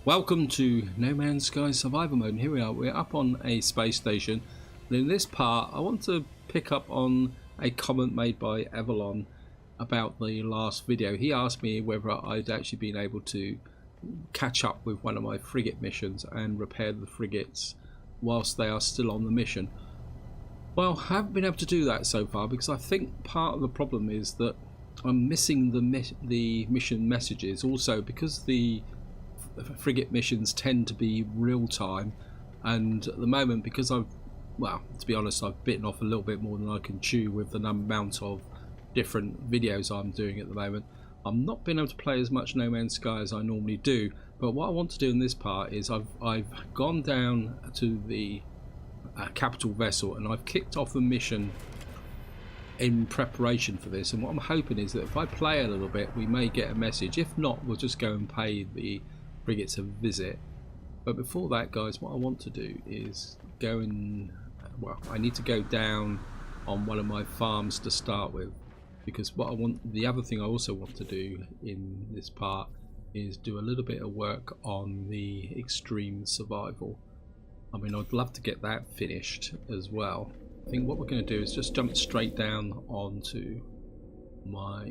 Welcome to No Man's Sky Survival Mode, and here we are, we're up on a space station, and in this part I want to pick up on a comment made by Avalon about the last video. He asked me whether I'd actually been able to catch up with one of my frigate missions and repair the frigates whilst they are still on the mission. Well, I haven't been able to do that so far because I think part of the problem is that I'm missing the mission messages. Also, because the frigate missions tend to be real time, and at the moment, because to be honest, I've bitten off a little bit more than I can chew with the amount of different videos I'm doing at the moment. I'm not being able to play as much No Man's Sky as I normally do, but what I want to do in this part is I've gone down to the capital vessel and I've kicked off a mission in preparation for this, and what I'm hoping is that if I play a little bit we may get a message. If not, we'll just go and pay the frigates a visit. But before that, guys, what I want to do is go and I need to go down on one of my farms to start with, because the other thing I also want to do in this part is do a little bit of work on the extreme survival. I mean, I'd love to get that finished as well. I think what we're going to do is just jump straight down onto I'll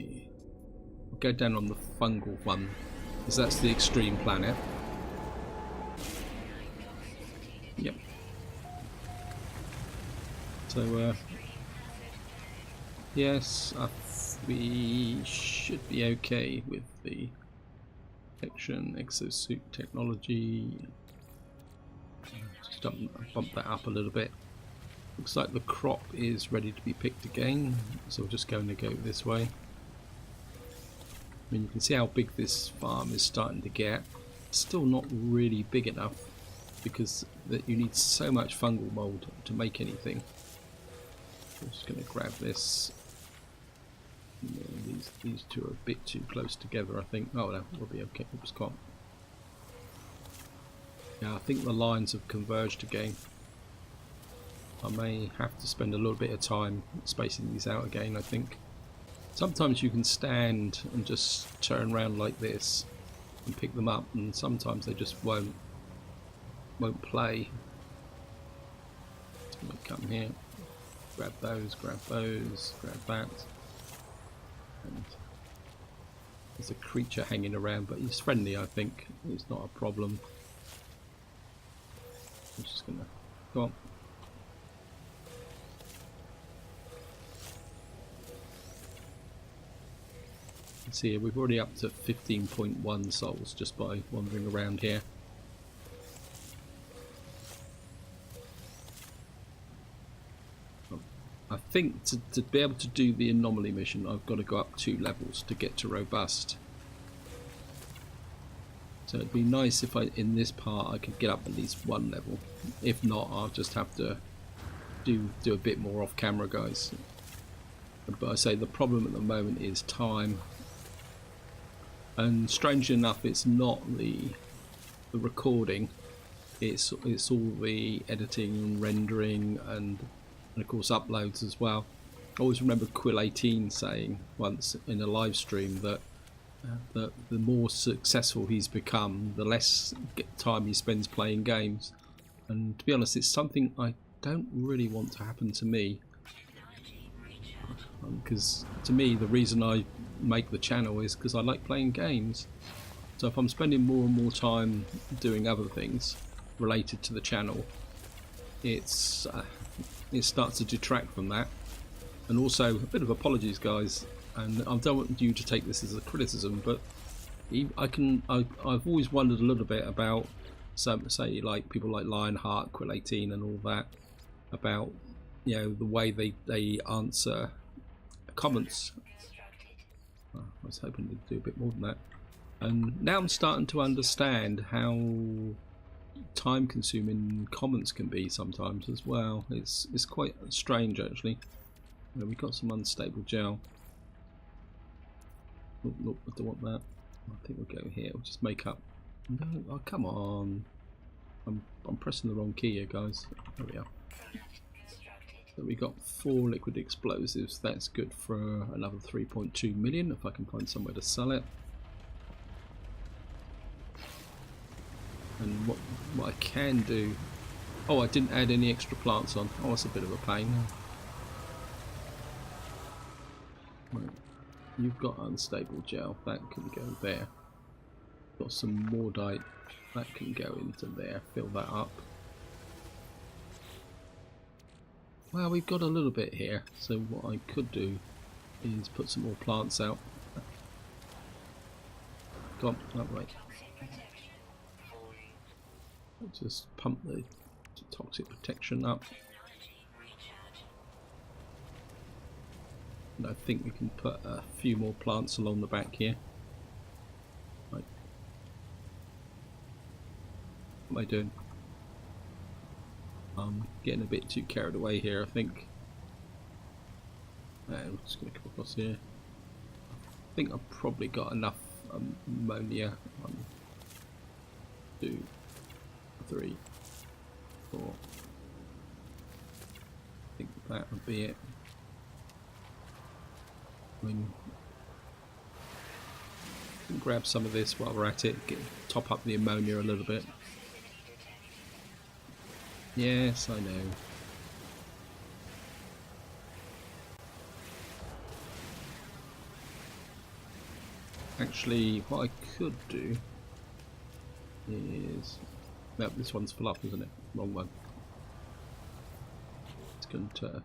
go down on the fungal one, because that's the extreme planet. Yep. So yes, we should be okay with the protection exosuit technology. Just bump that up a little bit. Looks like the crop is ready to be picked again, so we're just going to go this way. I mean, you can see how big this farm is starting to get. It's still not really big enough because you need so much fungal mold to make anything. I'm just going to grab this. Yeah, these two are a bit too close together, I think. Oh no, we'll be okay. Oops, can't. Yeah, I think the lines have converged again. I may have to spend a little bit of time spacing these out again, I think. Sometimes you can stand and just turn around like this and pick them up, and sometimes they just won't play. So I'm going to come here, grab those, grab that. And there's a creature hanging around, but he's friendly, I think. It's not a problem. I'm just going to go on. See, we've already up to 15.1 souls just by wandering around here. I think to be able to do the anomaly mission, I've got to go up 2 levels to get to robust. So it'd be nice if in this part I could get up at least 1 level. If not, I'll just have to do a bit more off camera, guys. But I say the problem at the moment is time. And strangely enough, it's not the recording, it's all the editing and rendering and of course uploads as well. I always remember Quill18 saying once in a live stream that the more successful he's become, the less time he spends playing games. And to be honest, it's something I don't really want to happen to me, because to me the reason I make the channel is because I like playing games. So if I'm spending more and more time doing other things related to the channel, it starts to detract from that. And also, a bit of apologies, guys, and I don't want you to take this as a criticism, but I've always wondered a little bit about say like people like Lionheart, Quill18 and all that, about the way they answer comments. I was hoping to do a bit more than that, and now I'm starting to understand how time consuming comments can be sometimes as well. It's quite strange actually. We've got some unstable gel. Look, I don't want that. I think we'll go here. We'll just make up. No, oh come on! I'm pressing the wrong key here, guys. There we are. So we got 4 liquid explosives. That's good for another 3.2 million if I can find somewhere to sell it. And what I can do... Oh, I didn't add any extra plants on. Oh, that's a bit of a pain. Right. You've got unstable gel. That can go there. Got some mordite. That can go into there. Fill that up. Well, we've got a little bit here. So what I could do is put some more plants out. Go on, that way. Just pump the toxic protection up. And I think we can put a few more plants along the back here. Right. What am I doing? I'm getting a bit too carried away here, I think. I'm just going to come across here. I think I've probably got enough ammonia. 1, 2, 3, 4. I think that would be it. I mean, grab some of this while we're at it. Top up the ammonia a little bit. Yes, I know. Actually, what I could do is... No, this one's full up, isn't it? Wrong one. It's going to...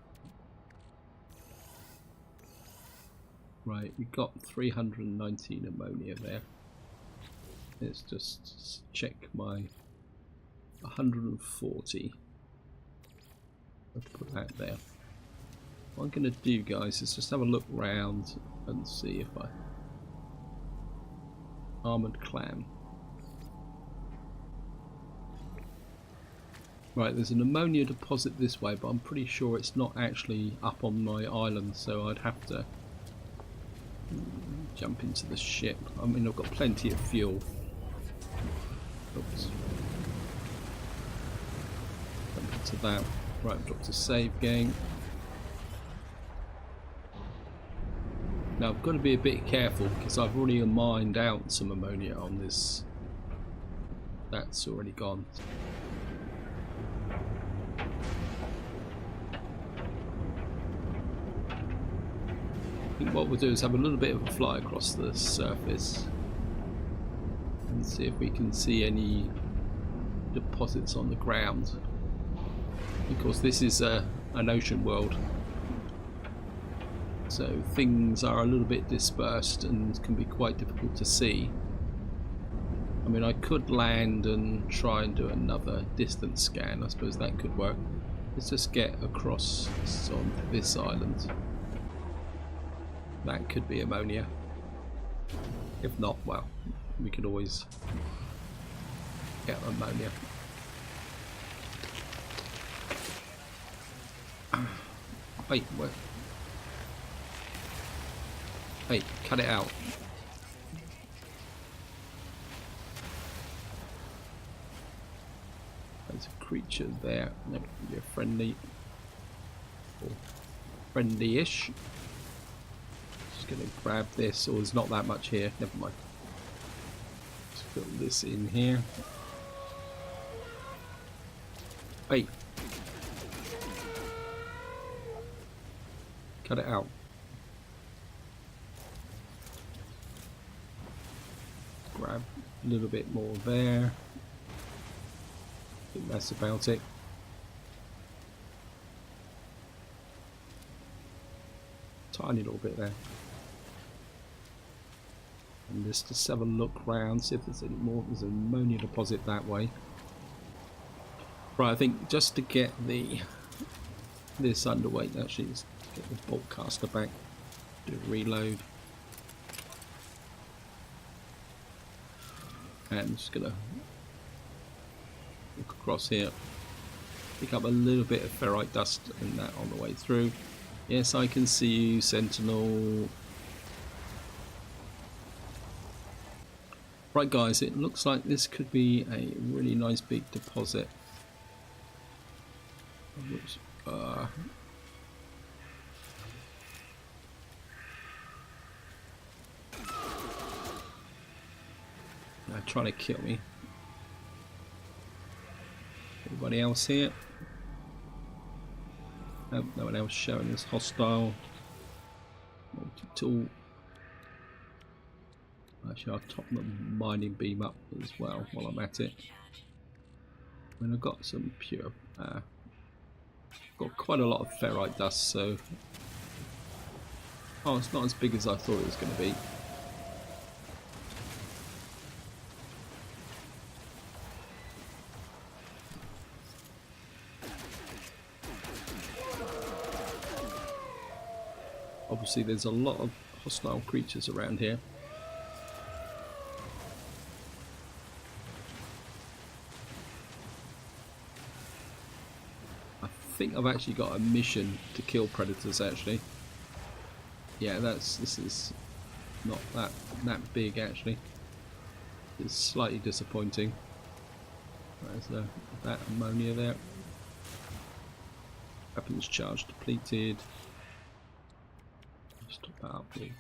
Right, we've got 319 ammonia there. Let's just check my 140. Let's put that there. What I'm going to do, guys, is just have a look round and see if I... Armoured clam. Right, there's an ammonia deposit this way, but I'm pretty sure it's not actually up on my island, so I'd have to jump into the ship. I mean, I've got plenty of fuel. Oops. Jump into that. Right, I've dropped a save game. Now I've got to be a bit careful because I've already mined out some ammonia on this. That's already gone. I think what we'll do is have a little bit of a fly across the surface and see if we can see any deposits on the ground. Of course, this is an ocean world, so things are a little bit dispersed and can be quite difficult to see. I mean, I could land and try and do another distance scan. I suppose that could work. Let's just get across on this island. That could be ammonia. If not, well, we could always get ammonia. Wait, where? Hey, cut it out. There's a creature there. No, you're friendly. Or friendly-ish. Just gonna grab this. Oh, there's not that much here. Never mind. Let's fill this in here. Hey. Cut it out. Grab a little bit more there. I think that's about it. Tiny little bit there. And just have a look round, see if there's any more. There's an ammonia deposit that way. Right, I think just to get this underweight, actually, let's get the bulk caster back. Do a reload. And I'm just gonna look across here, pick up a little bit of ferrite dust and that on the way through. Yes, I can see you, Sentinel. Right, guys, it looks like this could be a really nice big deposit. Oops. They're trying to kill me. Anybody else here? Nope, no one else showing us hostile. Multi-tool. Actually, I'll top the mining beam up as well while I'm at it. I mean, I've got some pure... got quite a lot of ferrite dust, so... Oh, it's not as big as I thought it was going to be. Obviously, there's a lot of hostile creatures around here. I think I've actually got a mission to kill predators, actually. Yeah, this is not that big, actually. It's slightly disappointing. There's that ammonia there. Weapons charge depleted. Stop that up with.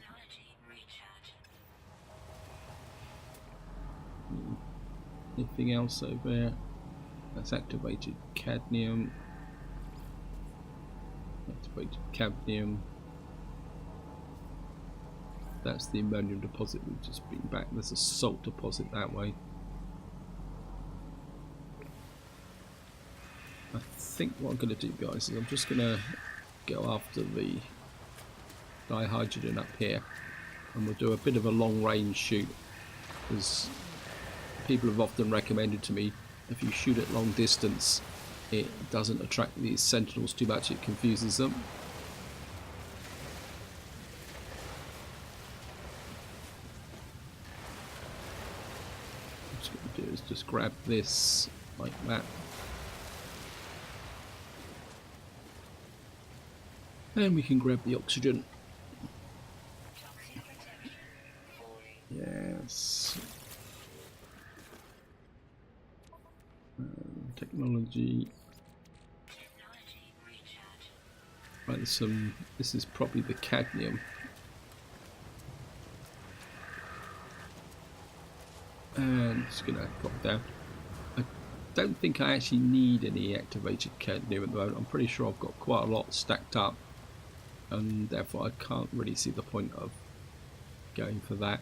Anything else over there? That's activated cadmium. Activated cadmium. That's the ammonium deposit we've just been back. There's a salt deposit that way. I think what I'm going to do, guys, is I'm just going to go after the dihydrogen up here, and we'll do a bit of a long range shoot, because people have often recommended to me if you shoot at long distance it doesn't attract these sentinels too much, it confuses them. What I'm going to do is just grab this like that, and we can grab the oxygen. Yes. Technology. Right, there's some. This is probably the cadmium. And just gonna drop down. I don't think I actually need any activated cadmium at the moment. I'm pretty sure I've got quite a lot stacked up, and therefore I can't really see the point of going for that.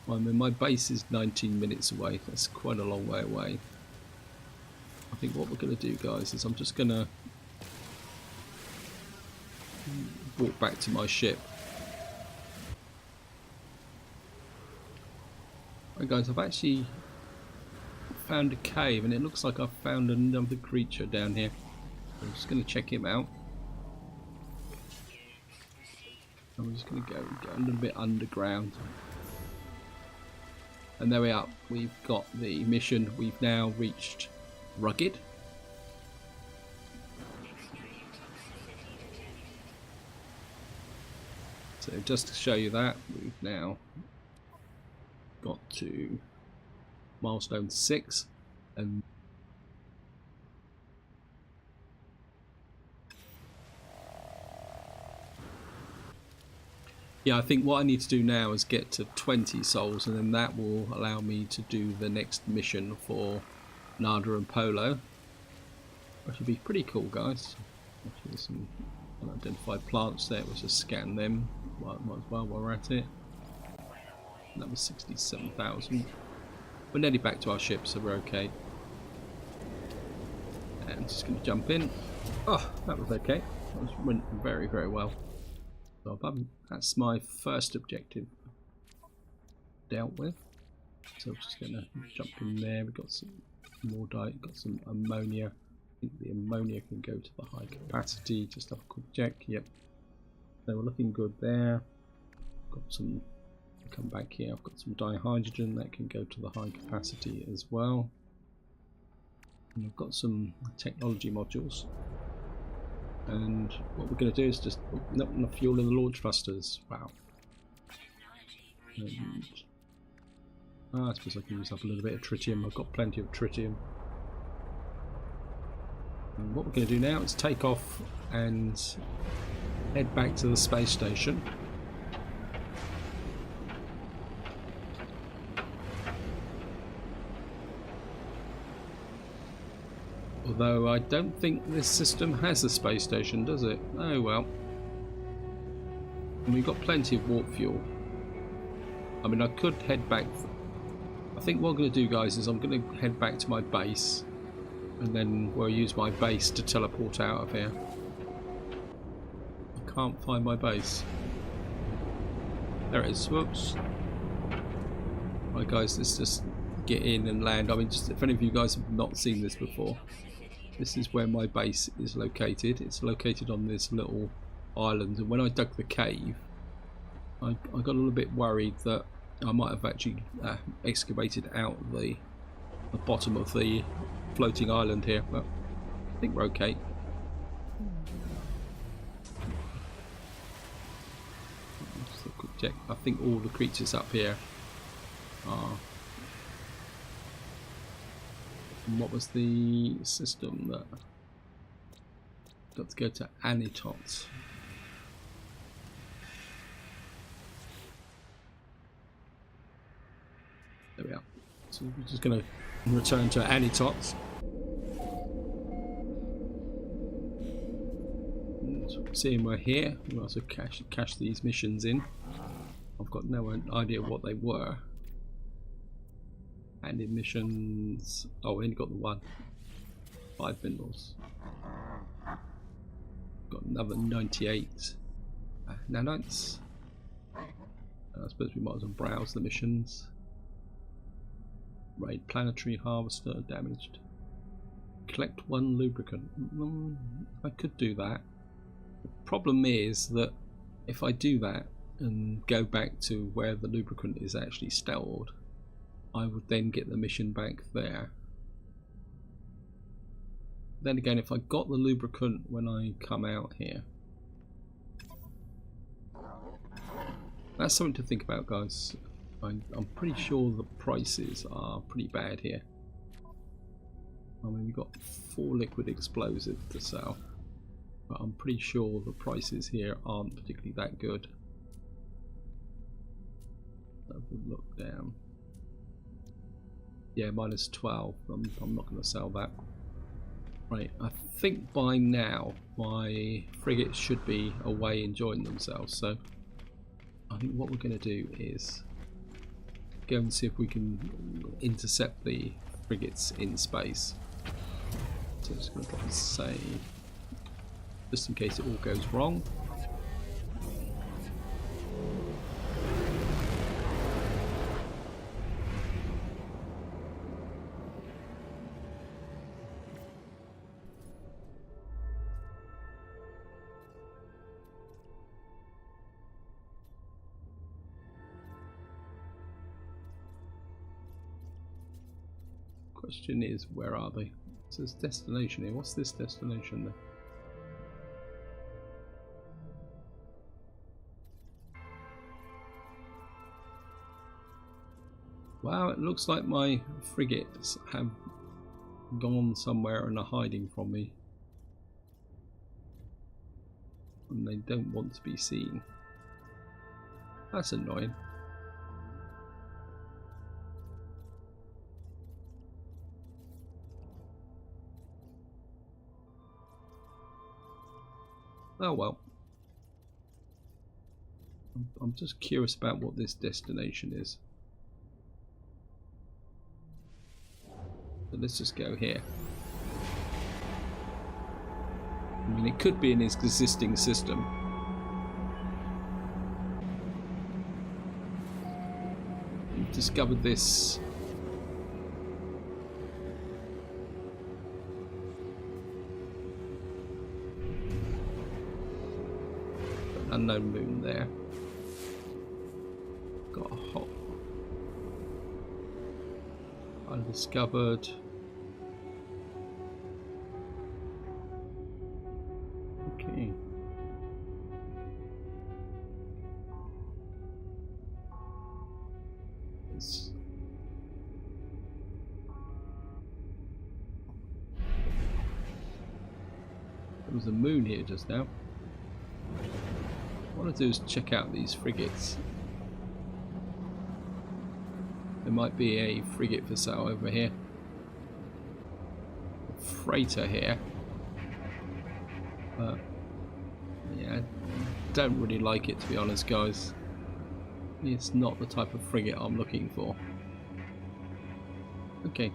I mean, my base is 19 minutes away. That's quite a long way away. I think what we're going to do, guys, is I'm just going to walk back to my ship. Right, guys, I've actually found a cave, and it looks like I've found another creature down here. I'm just going to check him out. I'm just going to go a little bit underground. And there we are, we've got the mission. We've now reached Rugged. So just to show you that, we've now got to milestone 6, and yeah, I think what I need to do now is get to 20 souls, and then that will allow me to do the next mission for Nada and Polo, which will be pretty cool, guys. Actually, there's some unidentified plants there. We'll just scan them might as well while we're at it. That was 67,000. We're nearly back to our ship, so we're okay. And just going to jump in. Oh, that was okay. That went very, very well. So that's my first objective dealt with. So I'm just going to jump in there. We've got some more got some ammonia. I think the ammonia can go to the high capacity. Just have a quick check. Yep. So we're looking good there. Got some. Come back here. I've got some dihydrogen that can go to the high capacity as well. And I've got some technology modules. And what we're going to do is just not enough fuel in the launch thrusters. Wow. And, I suppose I can use up a little bit of tritium. I've got plenty of tritium. And what we're going to do now is take off and head back to the space station. Although I don't think this system has a space station, does it? Oh well. And we've got plenty of warp fuel. I mean, I could head back. I think what I'm going to do, guys, is I'm going to head back to my base, and then we'll use my base to teleport out of here. I can't find my base. There it is. Whoops. Right, guys, let's just get in and land. I mean, just if any of you guys have not seen this before, this is where my base is located. It's located on this little island, and when I dug the cave, I got a little bit worried that I might have actually excavated out the bottom of the floating island here, but I think we're okay. Just a quick check. I think all the creatures up here are. And what was the system that got to go to Anitot? There we are. So we're just going to return to Anitot. Seeing we're here, we'll also cash these missions in. I've got no idea what they were. Handed missions. Oh, we only got the one. 5 minerals. Got another 98 nanites. I suppose we might as well browse the missions. Raid Planetary harvester damaged. Collect 1 lubricant. I could do that. The problem is that if I do that and go back to where the lubricant is actually stored, I would then get the mission back there. Then again, if I got the lubricant when I come out here, that's something to think about, guys. I'm pretty sure the prices are pretty bad here. I mean, we've got 4 liquid explosives to sell, but I'm pretty sure the prices here aren't particularly that good. Have a look down. Yeah, minus 12. I'm not going to sell that. Right, I think by now my frigates should be away enjoying themselves, so I think what we're going to do is go and see if we can intercept the frigates in space. So I'm just going to probably save, just in case it all goes wrong. Question is, where are they? It says destination here. What's this destination then? Wow, it looks like my frigates have gone somewhere and are hiding from me. And they don't want to be seen. That's annoying. Oh well. I'm just curious about what this destination is. So let's just go here. I mean, it could be in his existing system. We've discovered this unknown moon there. Got a hot undiscovered. Okay. There was a moon here just now. What I want to do is check out these frigates. There might be a frigate for sale over here. freighter here. But yeah, don't really like it, to be honest, guys. It's not the type of frigate I'm looking for. Okay.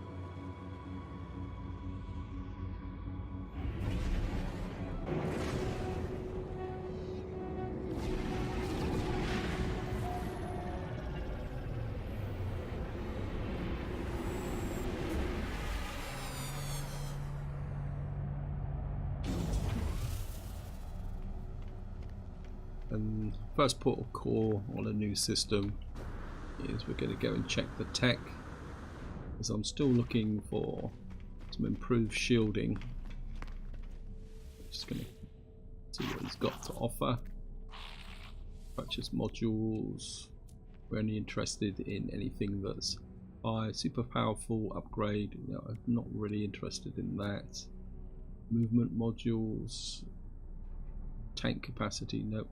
And first port of call on a new system is we're going to go and check the tech, because I'm still looking for some improved shielding. Just going to see what he's got to offer. Purchase modules. We're only interested in anything that's super powerful upgrade. No, I'm not really interested in that. Movement modules. Tank capacity, nope.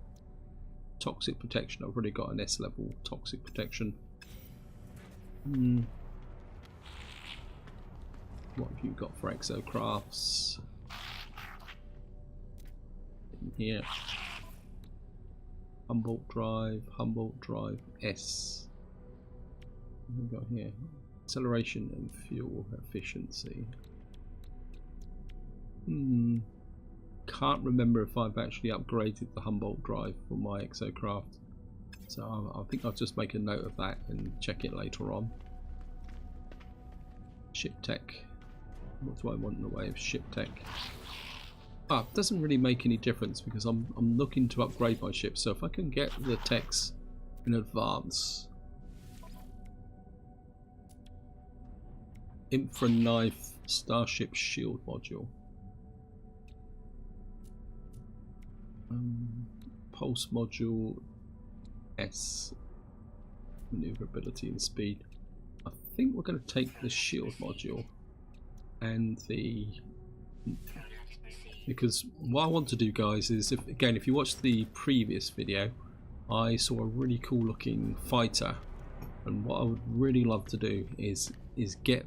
Toxic protection, I've already got an S level toxic protection. What have you got for exocrafts? In here. Humboldt drive S. What have we got here? Acceleration and fuel efficiency. Can't remember if I've actually upgraded the Humboldt drive for my exocraft, so I think I'll just make a note of that and check it later on. Ship tech. What do I want in the way of ship tech? It doesn't really make any difference because I'm looking to upgrade my ship, so if I can get the techs in advance. Infra knife starship shield module. Pulse module S, maneuverability and speed. I think we're going to take the shield module and because what I want to do, guys, is if you watch the previous video, I saw a really cool looking fighter, and what I would really love to do is get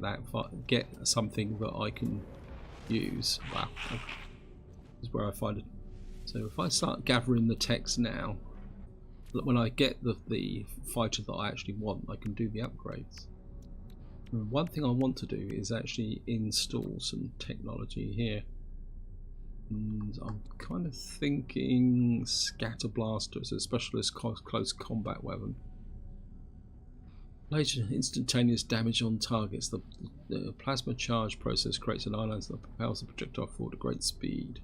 something that I can use. Wow, this is where I find it. So if I start gathering the techs now, when I get the fighter that I actually want, I can do the upgrades. And one thing I want to do is actually install some technology here. And I'm kind of thinking scatter blaster as a specialist close combat weapon. Later, instantaneous damage on targets. The plasma charge process creates an ion that propels the projectile forward at great speed.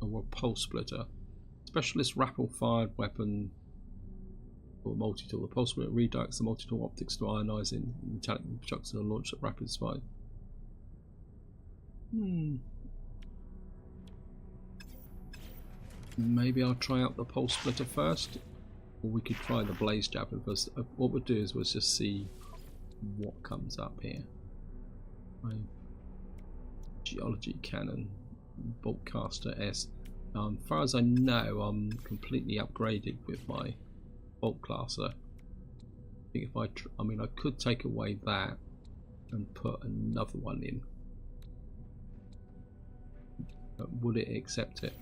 Or a pulse splitter. Specialist rapid fired weapon or multi-tool. The pulse splitter redirects the multi-tool optics to ionizing metallic projectile and launch at rapid speed. Maybe I'll try out the pulse splitter first, or we could try the blaze javelin first. What we'll do is we'll just see what comes up here. Geology cannon. Boltcaster S. As far as I know, I'm completely upgraded with my Boltcaster. I think if I mean, I could take away that and put another one in. But would it accept it?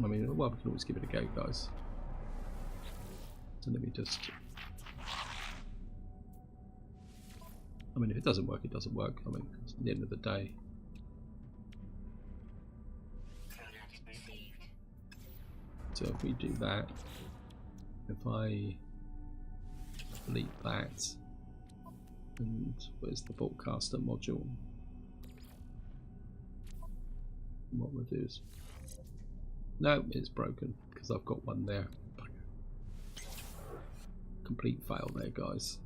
I mean, well, we can always give it a go, guys. So let me just. I mean, if it doesn't work, it doesn't work. I mean, it's the end of the day. So if we do that, if I delete that, and where's the Boltcaster module? What we'll do is, no, it's broken because I've got one there. Complete fail there, guys.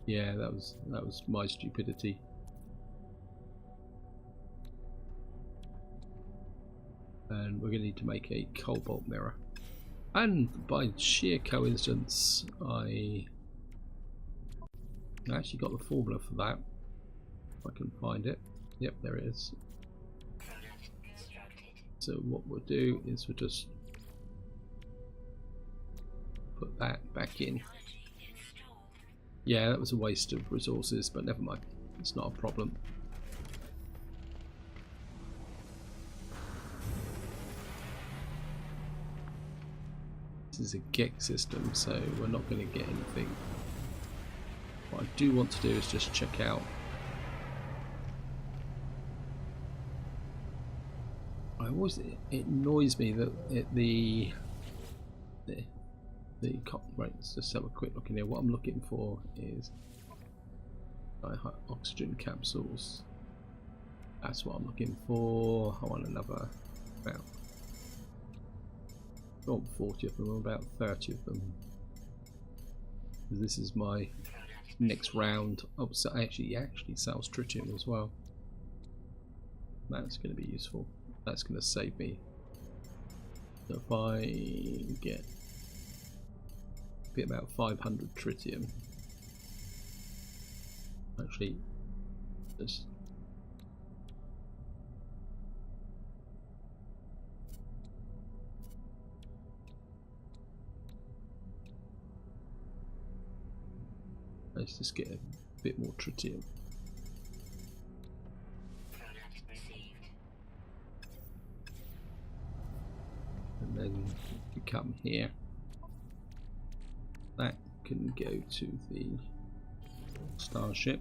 Yeah, that was my stupidity. And we're going to need to make a cobalt mirror. And by sheer coincidence, I actually got the formula for that. If I can find it. Yep, there it is. So what we'll do is we'll just put that back in. Yeah, that was a waste of resources, but never mind. It's not a problem. This is a GEC system, so we're not going to get anything. What I do want to do is just check out. It annoys me that right, let's just have a quick look in here. What I'm looking for is oxygen capsules. That's what I'm looking for. I want another about 40 of them, or about 30 of them. This is my next round. Oh, so actually sells tritium as well. That's going to be useful. That's going to save me. So if I get about 500 tritium, actually, let's just get a bit more tritium. And then we come here. That can go to the starship.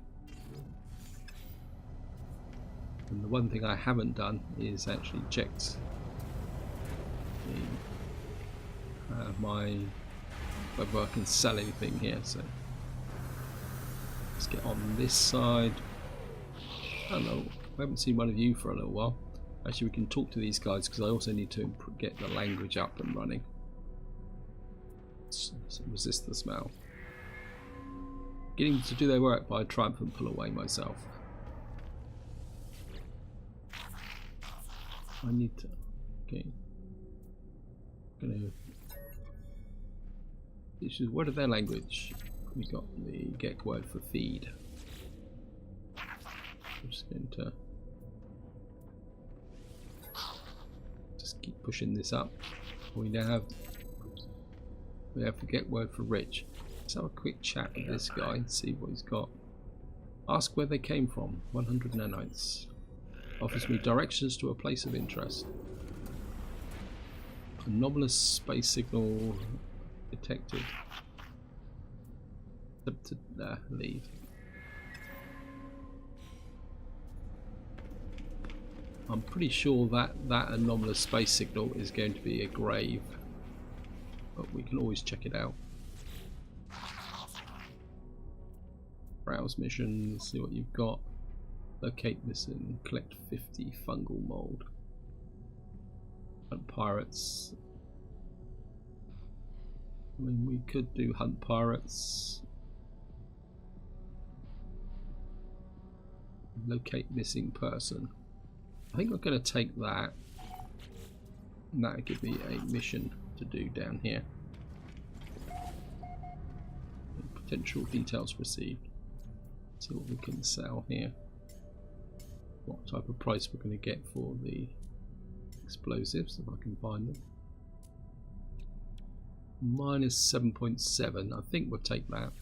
And the one thing I haven't done is actually checked whether I can sell anything here. So let's get on this side. Hello, I haven't seen one of you for a little while. Actually, we can talk to these guys because I also need to get the language up and running. Resist the smell. Getting to do their work, but I triumph and pull away myself. I need to. Okay. What are their language? We got the GEC word for feed. I'm just going to keep pushing this up. We have the GEC word for rich. Let's have a quick chat with this guy and see what he's got. Ask where they came from. 100 nanites. Offers me directions to a place of interest. Anomalous space signal detected. Leave. I'm pretty sure that anomalous space signal is going to be a grave, but we can always check it out. Browse missions, see what you've got. Locate this and collect 50 fungal mold. Hunt pirates. I mean, we could do hunt pirates. Locate missing person. I think I'm going to take that. And that'll give me a mission to do down here. Potential details received. See what we can sell here. What type of price we're going to get for the explosives, if I can find them. Minus 7.7. I think we'll take that.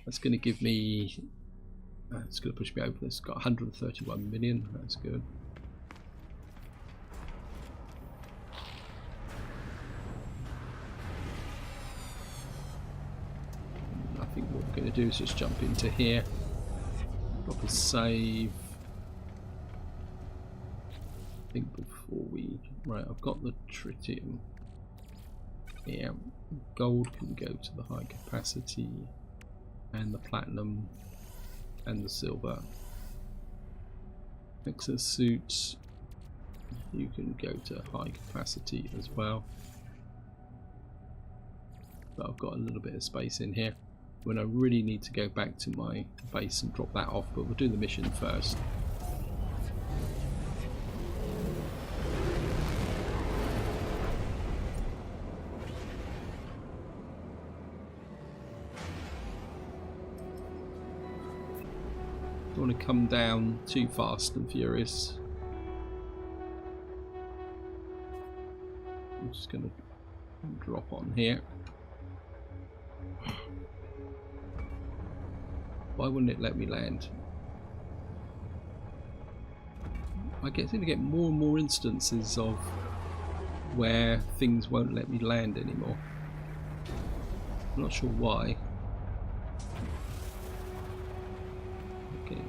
That's going to give me. It's going to push me over. It's got 131 million. That's good. I think what we're going to do is just jump into here. Drop a save. I think before we. Right, I've got the tritium. Yeah, gold can go to the high capacity, and the platinum, and the silver. Exosuits, you can go to high capacity as well. But I've got a little bit of space in here when I really need to go back to my base and drop that off, but we'll do the mission first. Don't want to come down too fast and furious. I'm just going to drop on here. Why wouldn't it let me land? I seem to get more and more instances of where things won't let me land anymore. I'm not sure why. Okay.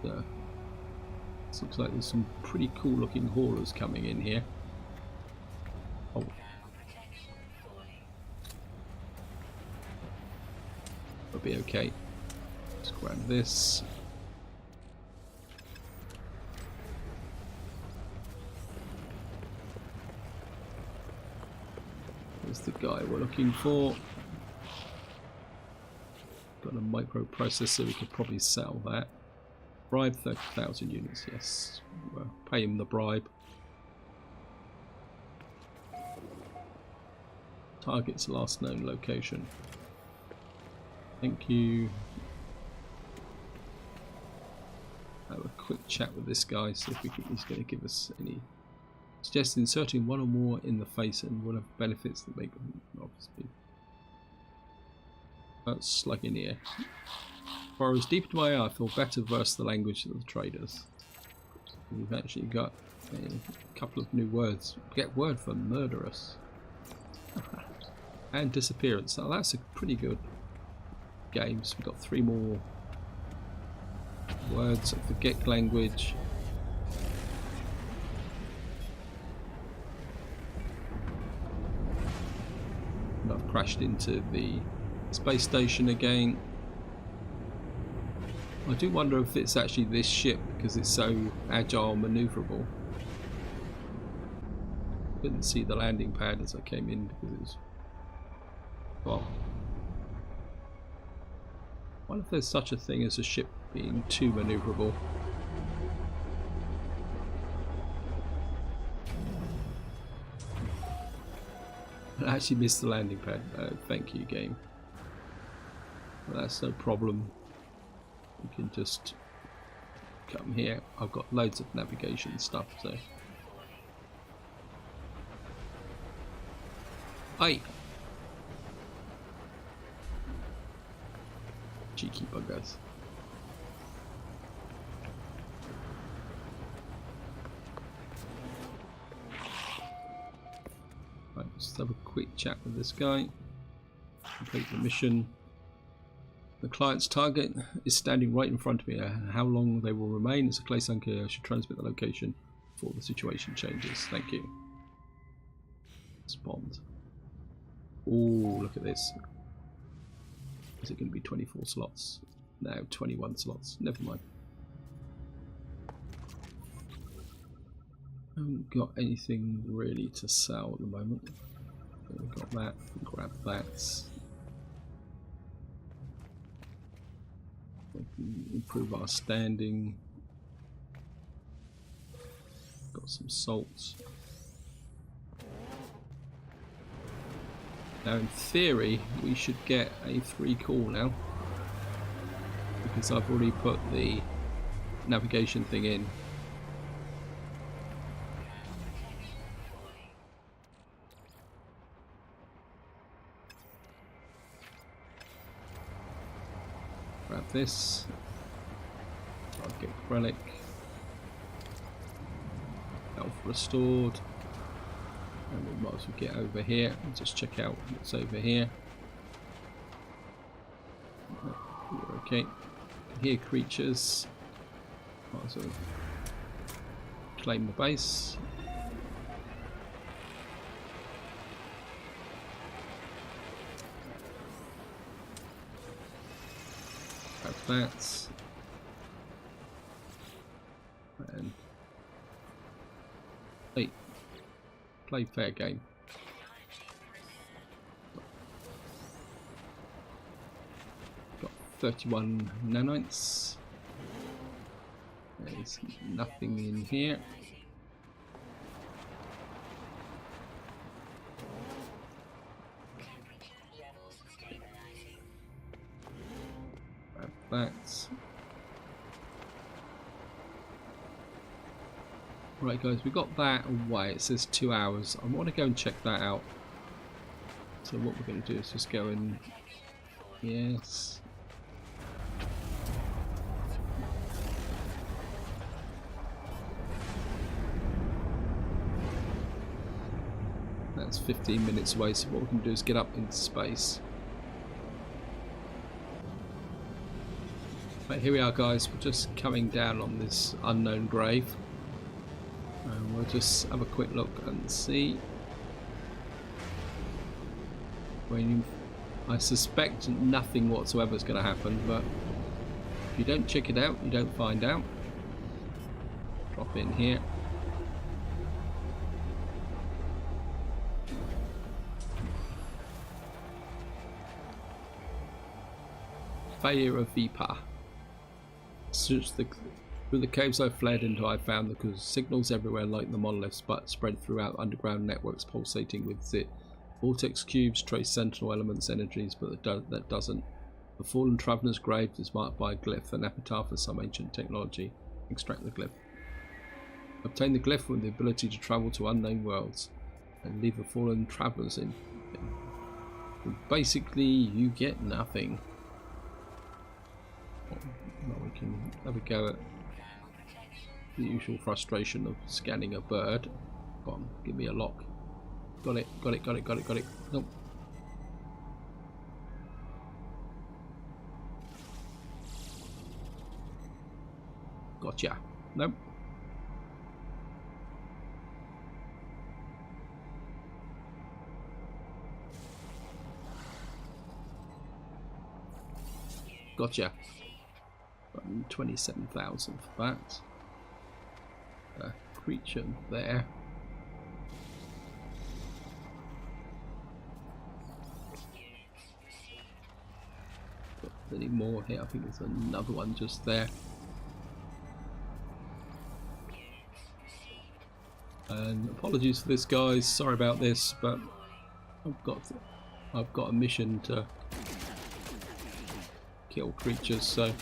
So, this looks like there's some pretty cool looking haulers coming in here. Oh. I'll be okay. Let's grab this. There's the guy we're looking for. Got a microprocessor, we could probably sell that. Bribe 30,000 units, yes. Well, pay him the bribe. Target's last known location. Thank you. Have a quick chat with this guy, see if he's going to give us any. Suggests inserting one or more in the face and will have benefits that make them obviously. That's slug in here. Burrows deep into my eye, I feel better versus the language of the traders. We've actually got a couple of new words. Get word for murderous. And disappearance. Now that's a pretty good game. So we've got 3 more words of the Gek language. And I've crashed into the space station again. I do wonder if it's actually this ship because it's so agile, manoeuvrable. Couldn't see the landing pad as I came in because it was. Well, I wonder if there's such a thing as a ship being too manoeuvrable. I actually missed the landing pad. Thank you, game. Well, that's no problem. We can just come here. I've got loads of navigation stuff, so. Aye. Cheeky buggers. Right, let's have a quick chat with this guy. Complete the mission. The client's target is standing right in front of me. How long they will remain as a close anchor. I should transmit the location before the situation changes. Thank you. Respond. Oh, look at this. Is it going to be 24 slots? No, 21 slots. Never mind. I haven't got anything really to sell at the moment. We've got that. Grab that. We can improve our standing. Got some salt. Now in theory we should get a 3 call now because I've already put the navigation thing in. Grab this. I'll get relic. Health restored. And we might as well get over here and just check out what's over here. We're okay. Here creatures. Might as well claim the base. Grab that. And hey. Play fair game. Got 31 nanites. There's nothing in here. Grab that. Right guys, we got that away. It says 2 hours. I want to go and check that out. So what we're going to do is just go and Yes. That's 15 minutes away, so what we can do is get up into space. Right, here we are, guys. We're just coming down on this unknown grave. And we'll just have a quick look and see. I suspect nothing whatsoever is going to happen, but if you don't check it out, you don't find out. Drop in here. Failure of VPA. Through the caves I fled into, I found the signals everywhere like the monoliths, but spread throughout underground networks pulsating with it. Vortex cubes trace sentinel elements energies, but that doesn't. The fallen traveller's grave is marked by a glyph, an epitaph of some ancient technology. Extract the glyph. Obtain the glyph with the ability to travel to unknown worlds and leave the fallen travellers in. Basically, you get nothing. Well, we can have a go at the usual frustration of scanning a bird. Come on, give me a lock. Got it, got it, got it, got it, got it. Nope. Gotcha. Nope. Gotcha. 27,000 for that. Creature there. Got any more here? I think there's another one just there. And apologies for this, guys. Sorry about this, but I've got a mission to kill creatures, so.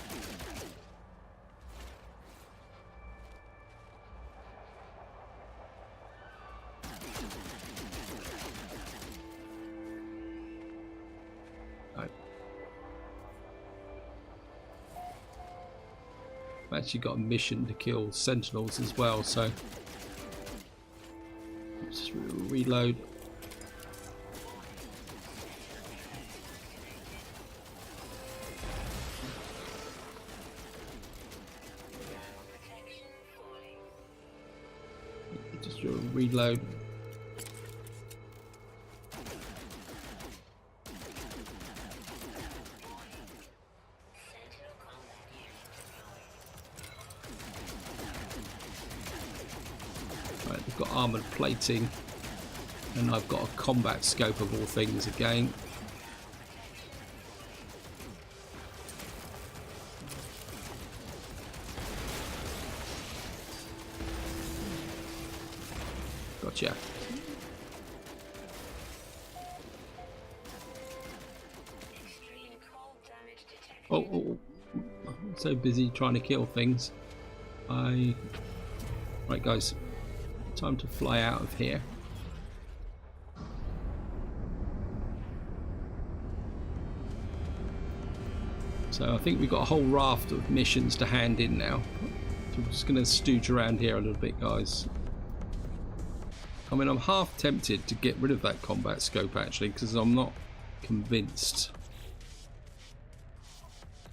I've actually got a mission to kill sentinels as well, so let's just reload. Just reload. Right, we've got armoured plating, and I've got a combat scope of all things again. Gotcha. Oh, I'm so busy trying to kill things. Right, guys, time to fly out of here. So I think we've got a whole raft of missions to hand in now. So we're just going to stooge around here a little bit, guys. I mean, I'm half tempted to get rid of that combat scope actually, because I'm not convinced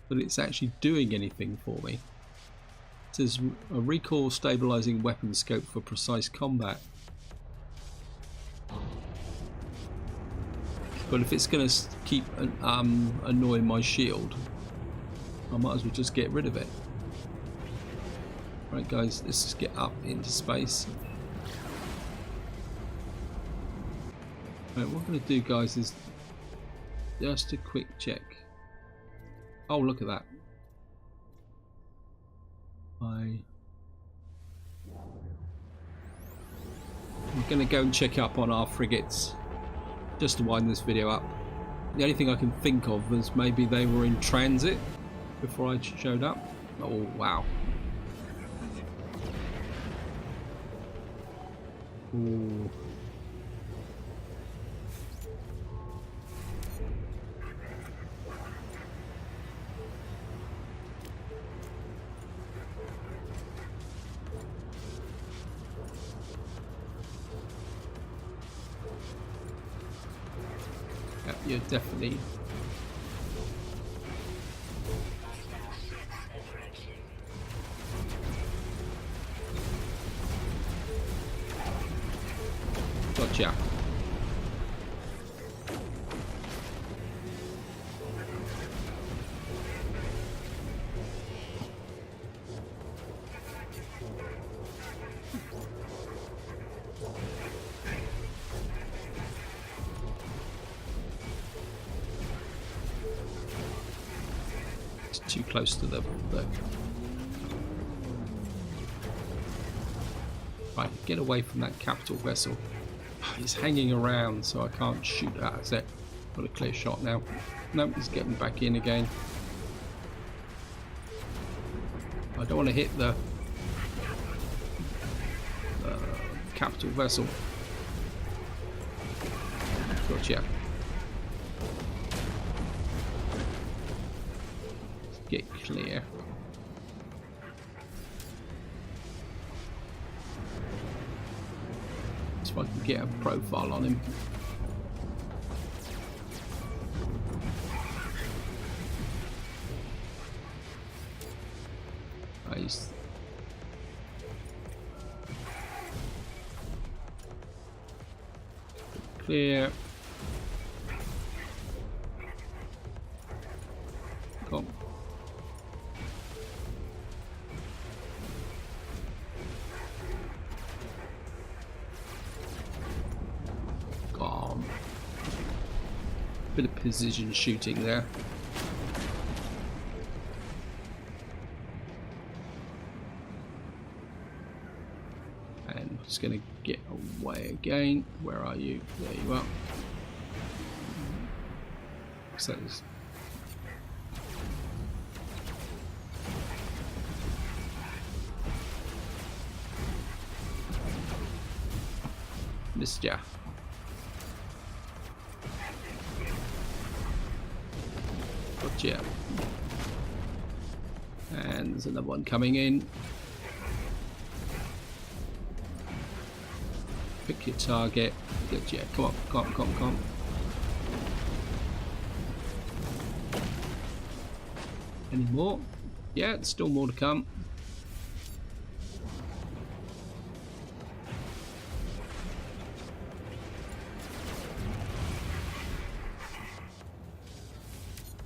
that it's actually doing anything for me. It says a recoil stabilizing weapon scope for precise combat. But if it's going to keep annoying my shield, I might as well just get rid of it. Right, guys, let's just get up into space. Right, what I'm going to do, guys, is just a quick check. Oh, look at that. I'm going to go and check up on our frigates just to wind this video up. The only thing I can think of was maybe they were in transit before I showed up. Oh, wow. Ooh. Yeah, you're definitely... Gotcha. It's too close to the... Right, get away from that capital vessel. He's hanging around, so I can't shoot at it. That's it. Got a clear shot now. Nope, he's getting back in again. I don't want to hit the capital vessel. Gotcha. Get clear. So I can get a profile on him. He's clear. Come. Bit of precision shooting there. And I'm just going to get away again. Where are you? There you are. So missed ya. Gotcha. And there's another one coming in. Pick your target. Gotcha. Come on, come on, come on, come on. Any more? Yeah, there's still more to come.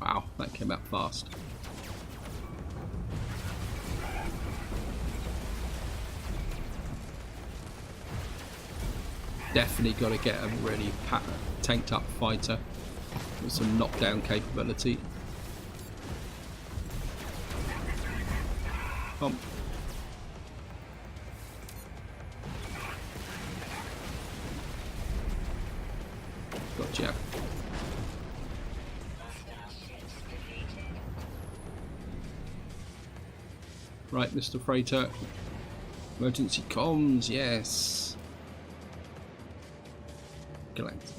Wow, that came out fast. Definitely got to get a really tanked up fighter with some knockdown capability. Gotcha. Right, Mr. Freighter. Emergency comms, yes. Collect.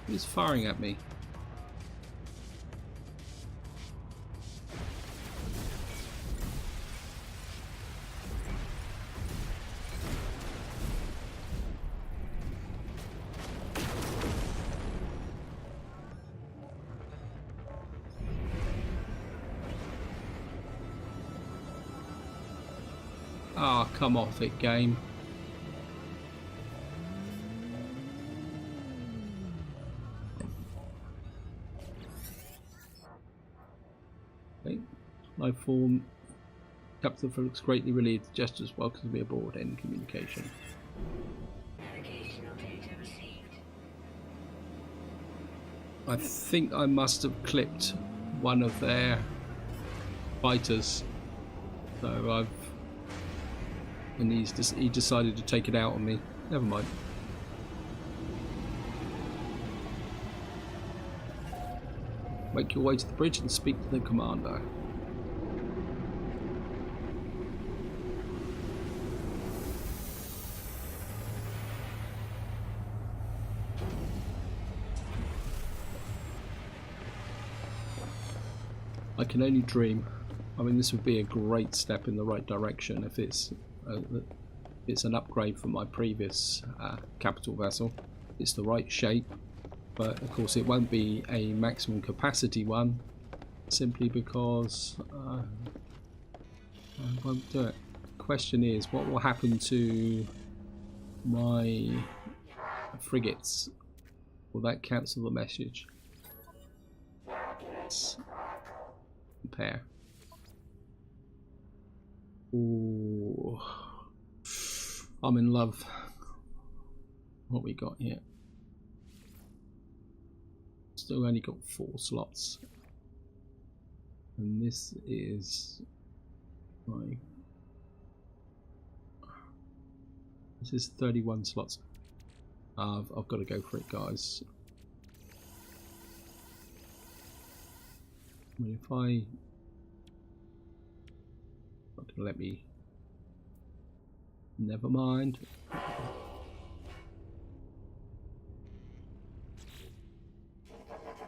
He's firing at me. Ah, come off it, game. Okay. Life form. Captain looks greatly relieved. Gestures welcome to be aboard. End communication. I think I must have clipped one of their fighters. So I've... And he decided to take it out on me. Never mind. Make your way to the bridge and speak to the commander. I can only dream. I mean, this would be a great step in the right direction if it's an upgrade from my previous capital vessel. It's the right shape, but of course it won't be a maximum capacity one, simply because I won't do it. The question is, what will happen to my frigates? Will that cancel the message? Let's compare. Ooh, I'm in love. What we got here? Still only got 4 slots, and this is like, this is 31 slots. I've got to go for it, guys. I mean, if I not gonna let me. Never mind.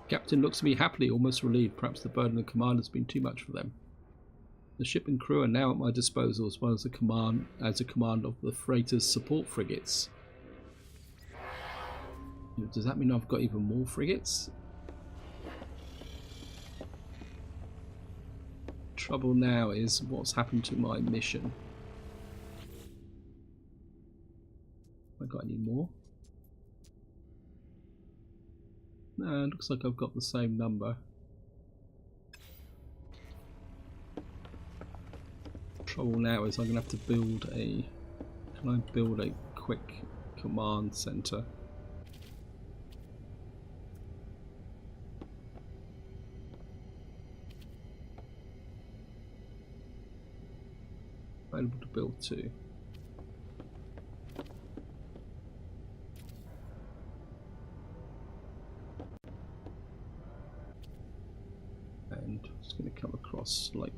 Captain looks to me happily, almost relieved. Perhaps the burden of command has been too much for them. The ship and crew are now at my disposal, as well as a command of the freighter's support frigates. Does that mean I've got even more frigates? Trouble now is what's happened to my mission. Have I got any more? No, it looks like I've got the same number. Trouble now is I'm going to have to build a... Can I build a quick command center? Available to build 2. And it's going to come across like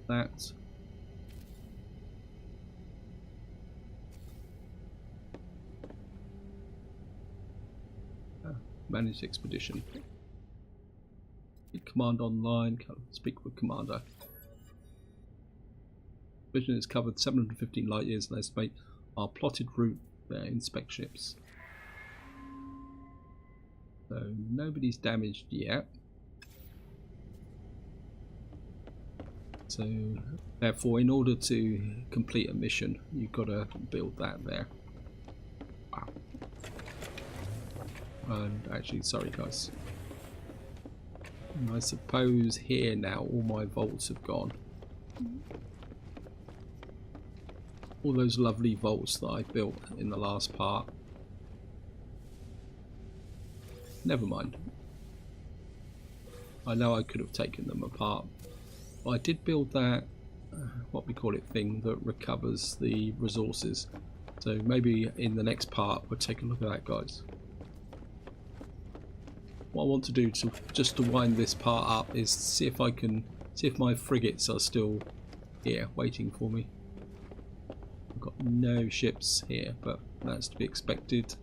that. Managed expedition. Command online. Speak with commander. Vision is covered 715 light years and estimate our plotted route there. Inspect ships. So nobody's damaged yet. So therefore, in order to complete a mission, you've got to build that there. Wow. And actually, sorry guys. And I suppose here now all my vaults have gone. All those lovely vaults that I built in the last part. Never mind. I know I could have taken them apart. But I did build that, what we call it, thing that recovers the resources. So maybe in the next part we'll take a look at that, guys. What I want to do just to wind this part up is see if I can see if my frigates are still here waiting for me. I've got no ships here, but that's to be expected.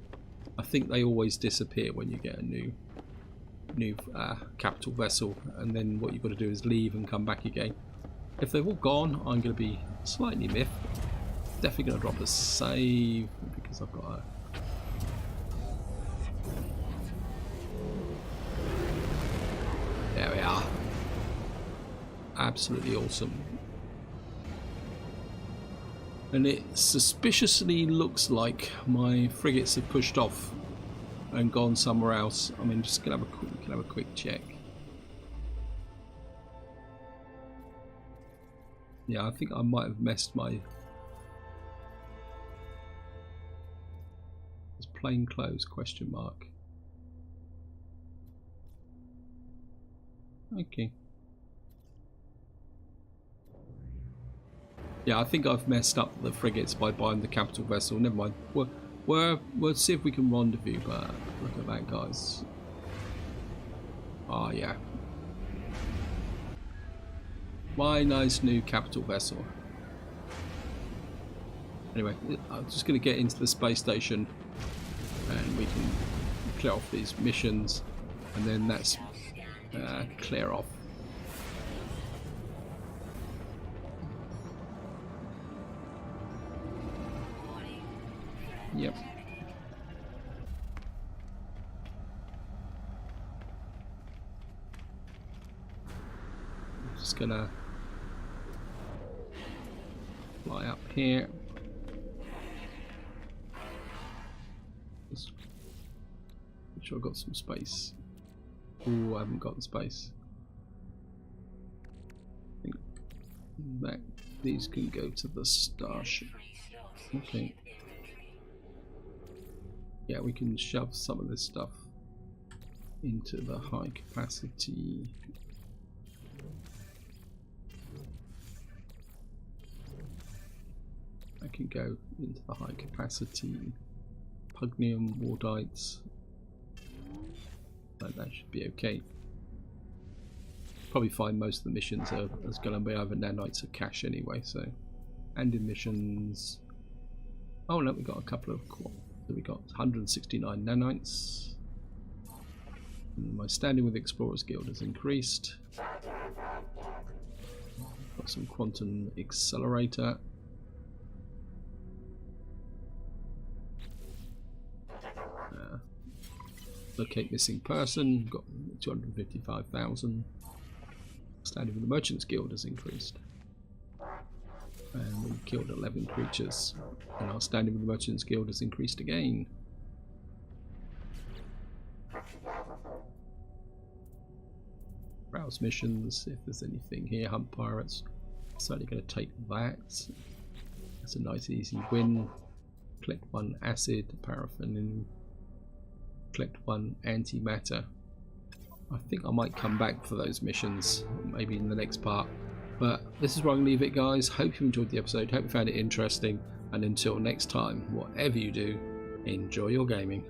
I think they always disappear when you get a new capital vessel, and then what you've got to do is leave and come back again. If they've all gone, I'm going to be slightly miffed. Definitely going to drop a save because I've got a... There we are. Absolutely awesome. And it suspiciously looks like my frigates have pushed off and gone somewhere else. I mean, just gonna have a quick check. Yeah, I think I might have messed my... It's plain clothes, question mark. Okay. Yeah, I think I've messed up the frigates by buying the capital vessel. Never mind. We'll see if we can rendezvous, but look at that, guys. Oh, yeah. My nice new capital vessel. Anyway, I'm just going to get into the space station and we can clear off these missions, and then that's clear off. Yep. I'm just gonna fly up here. Just make sure I've got some space. Oh, I haven't got the space. I think that these can go to the starship. Okay. Yeah, we can shove some of this stuff into the high capacity. I can go into the high capacity pugnium wardites. But that should be okay. Probably find most of the missions are going to be either nanites or cache anyway. So, and emissions. Oh no, we got a couple of. So we got 169 nanites. And my standing with the Explorers Guild has increased. Got some quantum accelerator. Locate missing person. Got 255,000. Standing with the Merchants Guild has increased. And we killed 11 creatures. And our standing with the Merchants Guild has increased again. Browse missions, if there's anything here. Hunt pirates. Certainly going to take that. That's a nice easy win. Collect 1 acid, paraffin, collect 1 antimatter. I think I might come back for those missions, maybe in the next part. But this is where I'm going to leave it, guys. Hope you enjoyed the episode. Hope you found it interesting. And until next time, whatever you do, enjoy your gaming.